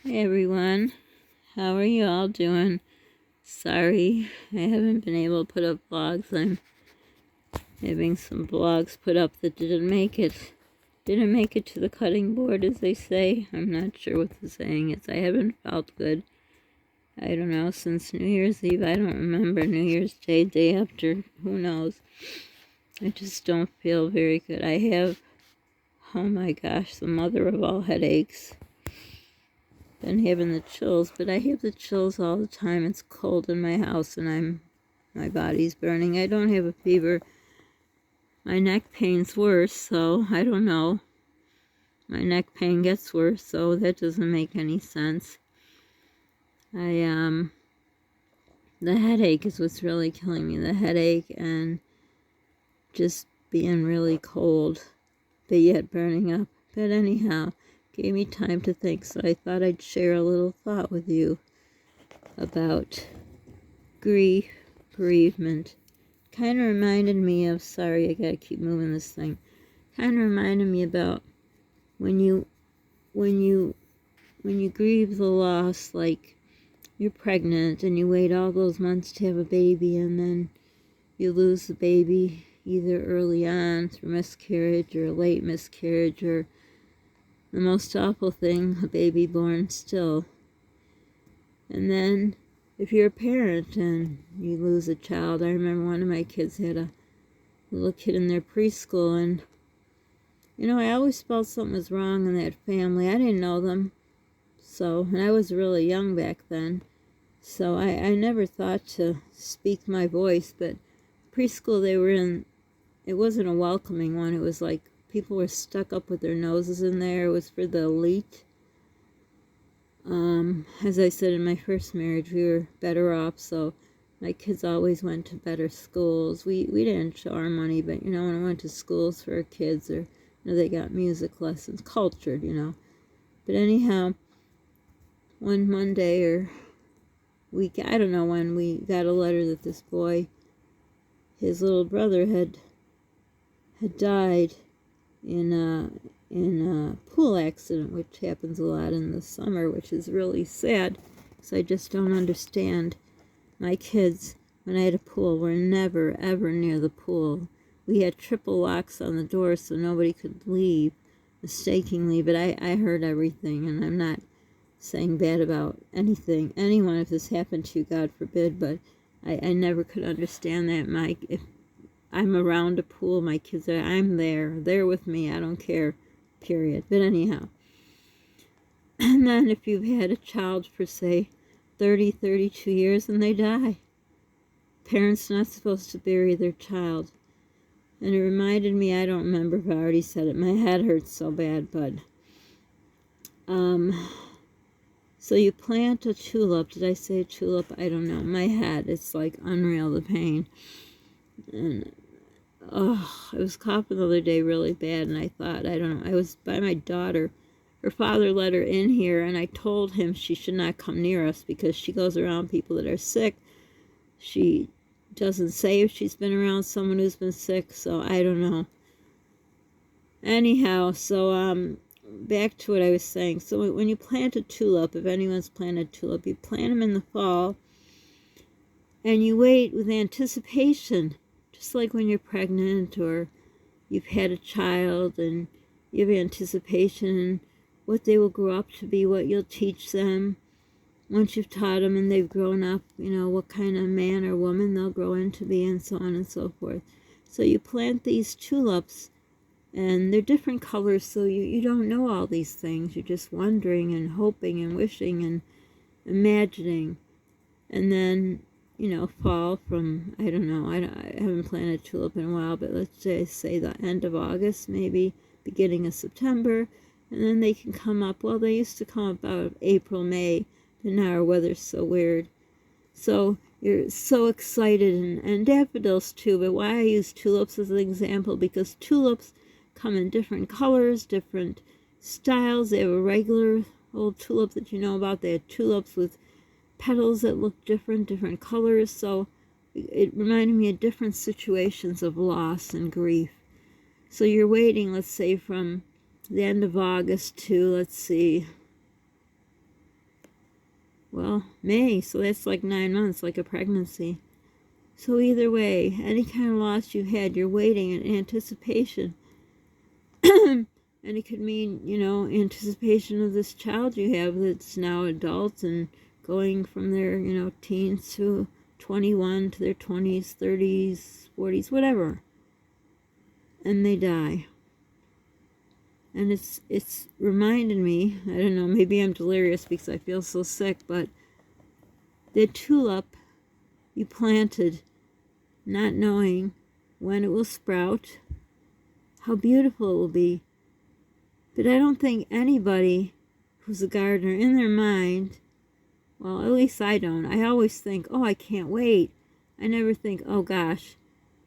Hey everyone, how are you all doing? Sorry, I haven't been able to put up vlogs. I'm having some vlogs put up that didn't make it. Didn't make it to the cutting board, as they say. I'm not sure what the saying is. I haven't felt good. I don't know, since New Year's Eve. I don't remember New Year's Day, day after. Who knows? I just don't feel very good. I have, oh my gosh, the mother of all headaches. Been having the chills, but I have the chills all the time. It's cold in my house and my body's burning. I don't have a fever. My neck pain's worse, so I don't know. My neck pain gets worse, so that doesn't make any sense. The headache is what's really killing me. The headache and just being really cold, but yet burning up. But anyhow, gave me time to think, so I thought I'd share a little thought with you about grief, bereavement. Kind of reminded me of, sorry, I gotta keep moving this thing. Kind of reminded me about when you grieve the loss, like you're pregnant and you wait all those months to have a baby, and then you lose the baby either early on through miscarriage or late miscarriage, or the most awful thing, a baby born still. And then if you're a parent and you lose a child, I remember one of my kids had a little kid in their preschool, and I always felt something was wrong in that family. I didn't know them, and I was really young back then, so I never thought to speak my voice. But preschool they were in, it wasn't a welcoming one. It was like people were stuck up with their noses in there. It was for the elite. As I said, in my first marriage, we were better off, so my kids always went to better schools. We didn't show our money, but, when I went to schools for our kids, or, they got music lessons, cultured, But anyhow, one Monday or week, I don't know when, we got a letter that this boy, his little brother had died in a pool accident, which happens a lot in the summer, which is really sad. So I just don't understand. My kids, when I had a pool, were never, ever near the pool. We had triple locks on the door so nobody could leave mistakenly, but I heard everything, and I'm not saying bad about anyone if this happened to you, God forbid, but I never could understand that. If I'm around a pool, my kids I'm there with me, I don't care, period. But anyhow, and then if you've had a child for, say, 32 years and they die, parents not supposed to bury their child. And it reminded me, I don't remember if I already said it, my head hurts so bad, but so you plant a tulip. Did I say tulip? I don't know. My head, it's like unreal, the pain. And I was coughing the other day really bad, and I thought, I don't know, I was by my daughter. Her father let her in here, and I told him she should not come near us because she goes around people that are sick. She doesn't say if she's been around someone who's been sick, so I don't know. Anyhow, so back to what I was saying. So when you plant a tulip, if anyone's planted a tulip, you plant them in the fall, and you wait with anticipation, just like when you're pregnant or you've had a child, and you have anticipation what they will grow up to be, what you'll teach them once you've taught them and they've grown up, what kind of man or woman they'll grow into be, and so on and so forth. So you plant these tulips, and they're different colors, so you don't know all these things. You're just wondering and hoping and wishing and imagining. And then, fall from, I don't know, I haven't planted a tulip in a while, but let's say the end of August, maybe beginning of September, and then they can come up. Well, they used to come up about April, May, but now our weather's so weird. So you're so excited, and daffodils too, but why I use tulips as an example, because tulips come in different colors, different styles. They have a regular old tulip that you know about. They have tulips with petals that look different colors. So it reminded me of different situations of loss and grief. So you're waiting, let's say, from the end of August to, let's see, well, May, so that's like 9 months, like a pregnancy. So either way, any kind of loss you had, you're waiting in anticipation. And it could mean, anticipation of this child you have that's now adults and going from their, teens to 21 to their 20s, 30s, 40s, whatever. And they die. And it's reminded me, I don't know, maybe I'm delirious because I feel so sick, but the tulip you planted, not knowing when it will sprout, how beautiful it will be. But I don't think anybody who's a gardener in their mind, well, at least I don't. I always think, oh, I can't wait. I never think, oh gosh,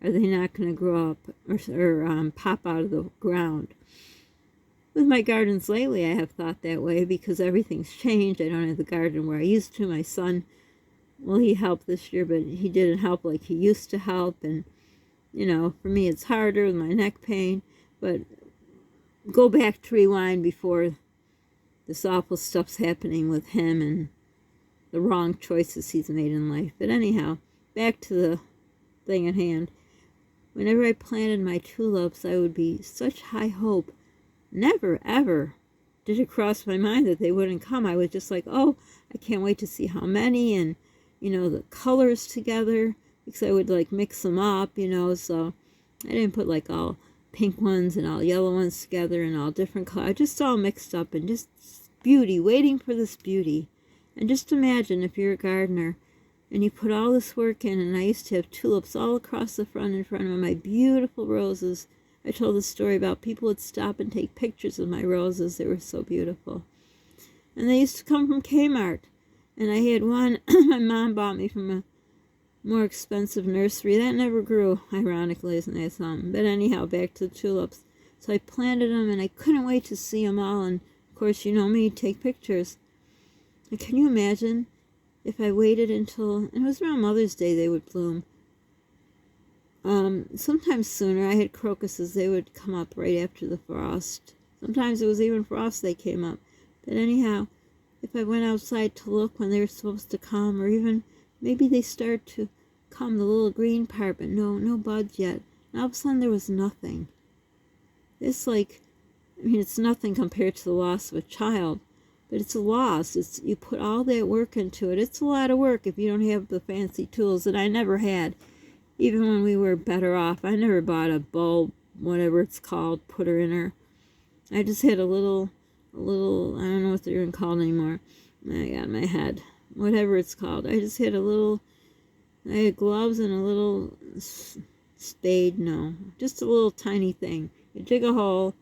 are they not going to grow up or pop out of the ground? With my gardens lately, I have thought that way because everything's changed. I don't have the garden where I used to. My son, well, he helped this year, but he didn't help like he used to help. And, for me, it's harder with my neck pain. But go back to rewind before this awful stuff's happening with him and the wrong choices he's made in life. But anyhow, back to the thing at hand. Whenever I planted my tulips, I would be such high hope. Never, ever did it cross my mind that they wouldn't come. I was just like, oh, I can't wait to see how many and, the colors together because I would like mix them up, so I didn't put like all pink ones and all yellow ones together and all different colors. Just all mixed up and just beauty, waiting for this beauty. And just imagine if you're a gardener and you put all this work in, and I used to have tulips all across the front in front of my beautiful roses. I told the story about people would stop and take pictures of my roses. They were so beautiful. And they used to come from Kmart. And I had one my mom bought me from a more expensive nursery. That never grew, ironically, isn't that something? But anyhow, back to the tulips. So I planted them, and I couldn't wait to see them all. And, of course, you know me, take pictures. And can you imagine if I waited until, and it was around Mother's Day they would bloom. Sometimes sooner. I had crocuses. They would come up right after the frost. Sometimes it was even frost they came up. But anyhow, if I went outside to look when they were supposed to come, or even maybe they start to come, the little green part, but no buds yet. And all of a sudden there was nothing. It's like, it's nothing compared to the loss of a child, but it's a loss. You put all that work into it. It's a lot of work if you don't have the fancy tools that I never had. Even when we were better off, I never bought a bulb, whatever it's called, put her in her. I just had a little, I don't know what they're even called anymore. I got my head. Whatever it's called. I just had I had gloves and a little spade, just a little tiny thing. You dig a hole,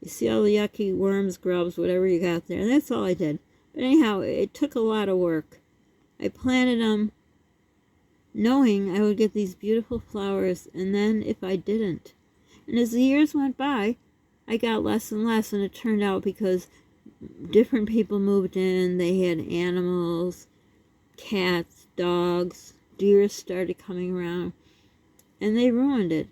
you see all the yucky worms, grubs, whatever you got there, and that's all I did. But anyhow, it took a lot of work. I planted them knowing I would get these beautiful flowers, and then if I didn't. And as the years went by, I got less and less, and it turned out because different people moved in, they had animals, cats, dogs, deer started coming around, and they ruined it.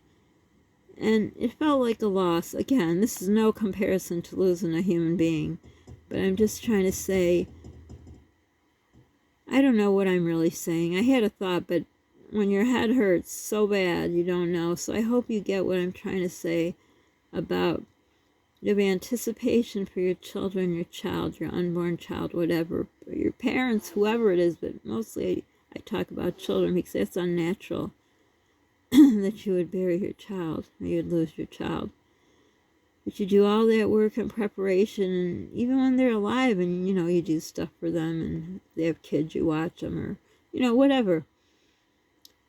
And it felt like a loss. Again, this is no comparison to losing a human being, but I'm just trying to say, I don't know what I'm really saying. I had a thought, but when your head hurts so bad, you don't know. So I hope you get what I'm trying to say about you have anticipation for your children, your child, your unborn child, whatever, your parents, whoever it is, but mostly I talk about children because that's unnatural that you would bury your child or you'd lose your child. But you do all that work and preparation, and even when they're alive and, you do stuff for them, and if they have kids, you watch them, or, whatever.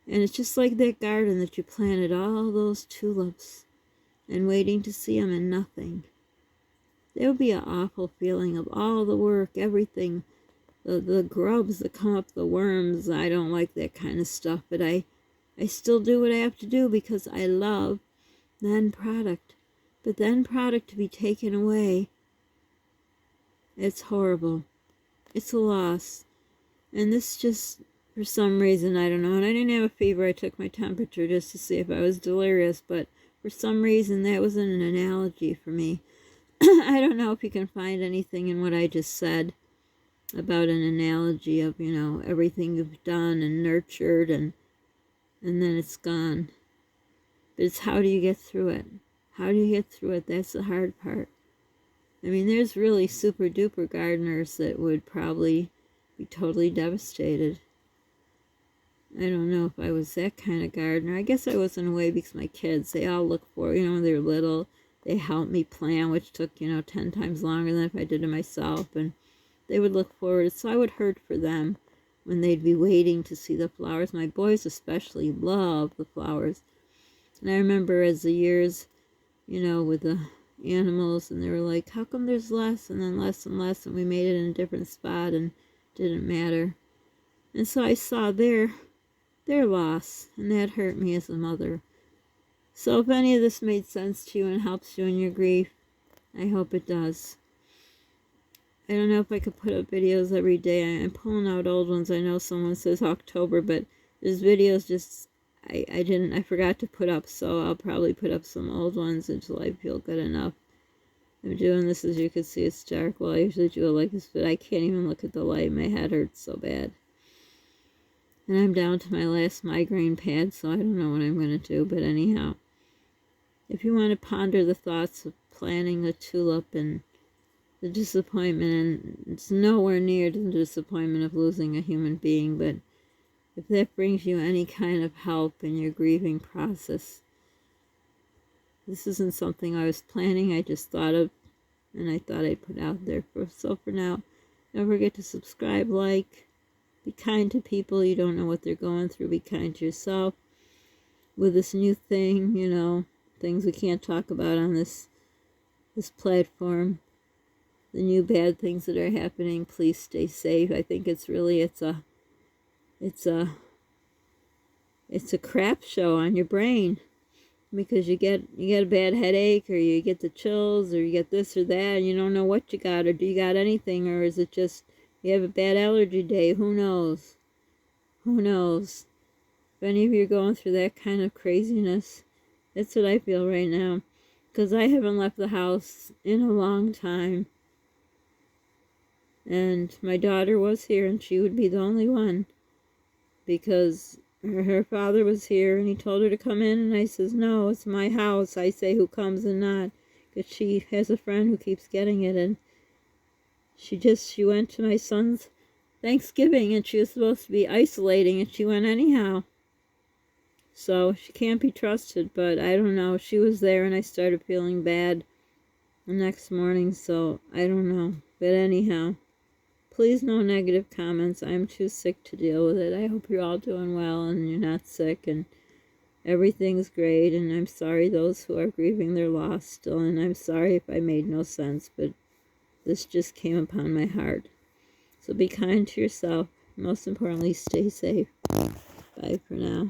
And it's just like that garden that you planted all those tulips and waiting to see them and nothing. There would be an awful feeling of all the work, everything, the grubs that come up, the worms. I don't like that kind of stuff, but I still do what I have to do because I love the end product. But the end product to be taken away, it's horrible. It's a loss. And this just, for some reason, I don't know, and I didn't have a fever. I took my temperature just to see if I was delirious, but for some reason that was an analogy for me. I don't know if you can find anything in what I just said about an analogy of, you know, everything you've done and nurtured and then it's gone. But it's how do you get through it? How do you get through it? That's the hard part. I mean, there's really super duper gardeners that would probably be totally devastated. I don't know if I was that kind of gardener. I guess I was in a way because my kids, they all look for, you know, when they're little, they helped me plant, which took, you know, 10 times longer than if I did it myself. And they would look forward. So I would hurt for them when they'd be waiting to see the flowers. My boys especially love the flowers. And I remember as the years, you know, with the animals, and they were like, how come there's less and then less and less, and we made it in a different spot and it didn't matter. And so I saw their loss, and that hurt me as a mother. So if any of this made sense to you and helps you in your grief, I hope it does. I don't know if I could put up videos every day. I'm pulling out old ones. I know someone says October, but there's videos just I forgot to put up, so I'll probably put up some old ones until I feel good enough. I'm doing this, as you can see, it's dark. Well, I usually do it like this, but I can't even look at the light. My head hurts so bad. And I'm down to my last migraine pad, so I don't know what I'm going to do. But anyhow, if you want to ponder the thoughts of planting a tulip and the disappointment, and it's nowhere near the disappointment of losing a human being, but if that brings you any kind of help in your grieving process, this isn't something I was planning. I just thought of, and I thought I'd put out there. So for now, don't forget to subscribe, like, be kind to people. You don't know what they're going through. Be kind to yourself. With this new thing, you know, things we can't talk about on this platform, the new bad things that are happening, please stay safe. I think it's a crap show on your brain, because you get a bad headache, or you get the chills, or you get this or that, and you don't know what you got, or do you got anything, or is it just you have a bad allergy day? Who knows? Who knows? If any of you are going through that kind of craziness, that's what I feel right now, because I haven't left the house in a long time. And my daughter was here, and she would be the only one, because her father was here, and he told her to come in, and I says, no, it's my house. I say who comes and not, because she has a friend who keeps getting it, and she went to my son's Thanksgiving, and she was supposed to be isolating, and she went anyhow. So she can't be trusted, but I don't know. She was there, and I started feeling bad the next morning, so I don't know. But anyhow, please, no negative comments. I'm too sick to deal with it. I hope you're all doing well and you're not sick and everything's great. And I'm sorry those who are grieving their loss still. And I'm sorry if I made no sense, but this just came upon my heart. So be kind to yourself. Most importantly, stay safe. Bye for now.